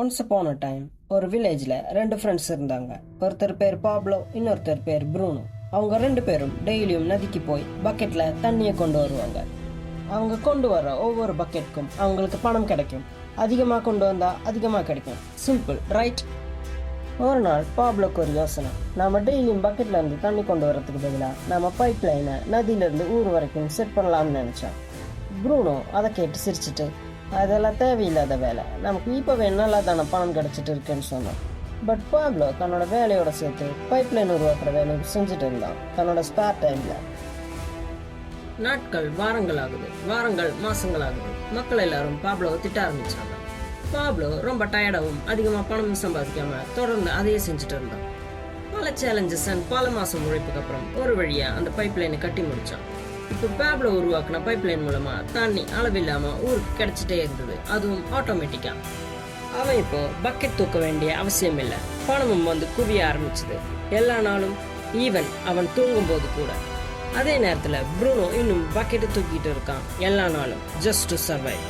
Once upon a time ஒரு வில்லேஜ்ல ரெண்டு ஃப்ரெண்ட்ஸ் இருந்தாங்க. ஒருத்தர் பேர் பாப்லோ, இன்னொருத்தர் பேர் ப்ரூனோ. அவங்க ரெண்டு பேரும் டெய்லியும் நதிக்கு போய் பக்கெட்ல தண்ணியை கொண்டு வருவாங்க. அவங்க கொண்டு வர ஒவ்வொரு பக்கெட்டுக்கும் அவங்களுக்கு பணம் கிடைக்கும். அதிகமாக கொண்டு வந்தா அதிகமாக கிடைக்கும். Simple, right? ஒரு நாள் பாப்லோக்கு ஒரு யோசனை. நாம டெய்லியும் பக்கெட்ல இருந்து தண்ணி கொண்டு வரதுக்கு பதிலாக நம்ம பைப் லைனை நதியிலிருந்து ஊர் வரைக்கும் செட் பண்ணலாம்னு நினைச்சான். ப்ரூனோ அதை கேட்டு சிரிச்சிட்டு, அதெல்லாம் தேவையில்லாத வேலை, நமக்கு இப்போவே நல்லா தானே பணம் கிடைச்சிட்டு இருக்குன்னு சொன்னான். பட் பாப்லோ தன்னோட வேலையோட சேர்த்து பைப் லைன் உருவாக்குற வேலையை செஞ்சுட்டு இருந்தான் தன்னோட ஸ்பேர் டைம்ல. நாட்கள் வாரங்கள் ஆகுது, வாரங்கள் மாசங்கள் ஆகுது. மக்கள் எல்லாரும் பாப்லோவை திட்ட ஆரம்பிச்சாங்க. பாப்லோ ரொம்ப டயர்டாகவும் அதிகமாக பணம் சம்பாதிக்காம தொடர்ந்து அதையே செஞ்சுட்டு இருந்தான். பல சேலஞ்சஸ் அண்ட் பல மாசம் உழைப்புக்கு அப்புறம் ஒரு வழியா அந்த பைப் லைனை கட்டி முடிச்சான். இப்போ பாப்லோ உருவாக்குன பைப் லைன் மூலமா தண்ணி அளவில்லாம ஊருக்கு கிடைச்சிட்டே இருந்தது, அதுவும் ஆட்டோமேட்டிக்கா. அவன் இப்போ பக்கெட் தூக்க வேண்டிய அவசியம் இல்லை. பணமும் வந்து குவிய ஆரம்பிச்சது எல்லா நாளும், ஈவன் அவன் தூங்கும் போது கூட. அதே நேரத்துல ப்ரூனோ இன்னும் பக்கெட்டை தூக்கிட்டு இருக்கான் எல்லா நாளும், ஜஸ்ட் டு சர்வைவ்.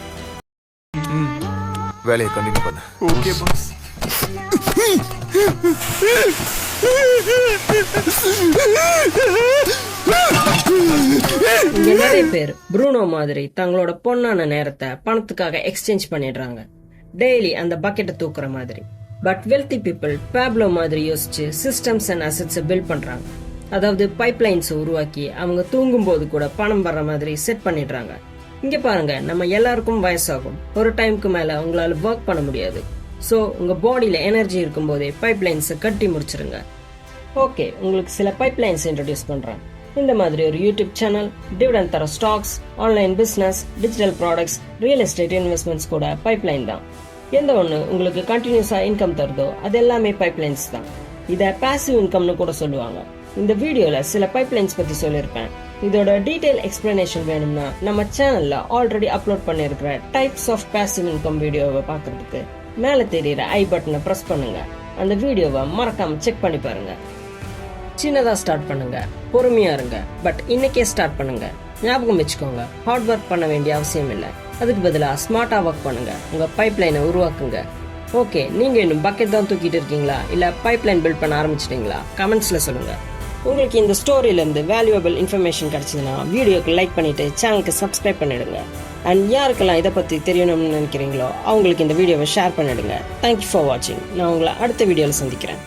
வேலையை கண்டினியூ பண்ணு. Okay boss. இங்க நிறைய பேர் ப்ரூனோ மாதிரி தங்களோட பொண்ணான நேரத்தை பணத்துக்காக எக்ஸ்சேஞ்ச் பண்ணிடுறாங்க, டெய்லி அந்த பக்கெட்டை தூக்குற மாதிரி. பட் வெல்தி பீப்புள் பாப்லோ மாதிரி யோசிச்சு சிஸ்டம்ஸ் அண்ட் அசெட்ஸை பில்ட் பண்றாங்க. அதாவது பைப் லைன்ஸ் உருவாக்கி அவங்க தூங்கும் போது கூட பணம் வர்ற மாதிரி செட் பண்ணிடுறாங்க. இங்க பாருங்க, நம்ம எல்லாருக்கும் வயசாகும். ஒரு டைமுக்கு மேல உங்களால ஒர்க் பண்ண முடியாது. ஸோ உங்க பாடியில எனர்ஜி இருக்கும் போதே பைப் லைன்ஸை கட்டி முடிச்சிருங்க. ஓகே, உங்களுக்கு சில பைப் லைன்ஸ் இன்ட்ரடியூஸ் பண்றேன். இந்த மாதிரி ஒரு யூடியூப் சேனல், டிவிடெண்ட் தர stocks, online business, digital products, real estate investments கூட பைப் லைன் தான். எந்த ஒன்று உங்களுக்கு கண்டினியூஸா இன்கம் தருதோ அது எல்லாமே பைப் லைன்ஸ் தான். இதை பாசிவ் இன்கம்னு கூட சொல்லுவாங்க. இந்த வீடியோல சில பைப் லைன்ஸ் பத்தி சொல்லியிருப்பேன். இதோட டீடைல் எக்ஸ்பிளனேஷன் வேணும்னா நம்ம சேனல்ல ஆல்ரெடி அப்லோட் பண்ணிருக்கிற டைப்ஸ் ஆஃப் பாசிவ் இன்கம் வீடியோவை பாக்குறதுக்கு மேல தெரியுற ஐ பட்டனை பிரஸ் பண்ணுங்க. அந்த வீடியோவை மறக்காம செக் பண்ணி பாருங்க. சின்னதா ஸ்டார்ட் பண்ணுங்க, பொறுமையா இருங்க, பட் இன்னைக்கே ஸ்டார்ட் பண்ணுங்க. ஞாபகம் வச்சுக்கோங்க, ஹார்ட் ஒர்க் பண்ண வேண்டிய அவசியம் இல்லை. அதுக்கு பதிலாக ஸ்மார்ட்டா ஒர்க் பண்ணுங்க, உங்க பைப் லைனை உருவாக்குங்க. ஓகே, நீங்க இன்னும் பக்கெட் தான் தூக்கிட்டு இருக்கீங்களா, இல்ல பைப் லைன் பில்ட் பண்ண ஆரம்பிச்சிட்டீங்களா? கமெண்ட்ஸ்ல சொல்லுங்க. உங்களுக்கு இந்த ஸ்டோரியில இருந்து வேல்யூபிள் இன்ஃபர்மேஷன் கிடைச்சதுன்னா வீடியோக்கு லைக் பண்ணிட்டு சேனலுக்கு சப்ஸ்கிரைப் பண்ணிடுங்க. அண்ட் யாருக்கெல்லாம் இதை பத்தி தெரியணும்னு நினைக்கிறீங்களோ அவங்களுக்கு இந்த வீடியோவை ஷேர் பண்ணிடுங்க. தேங்க்யூ ஃபார் வாட்சிங். நான் உங்களை அடுத்த வீடியோவில் சந்திக்கிறேன்.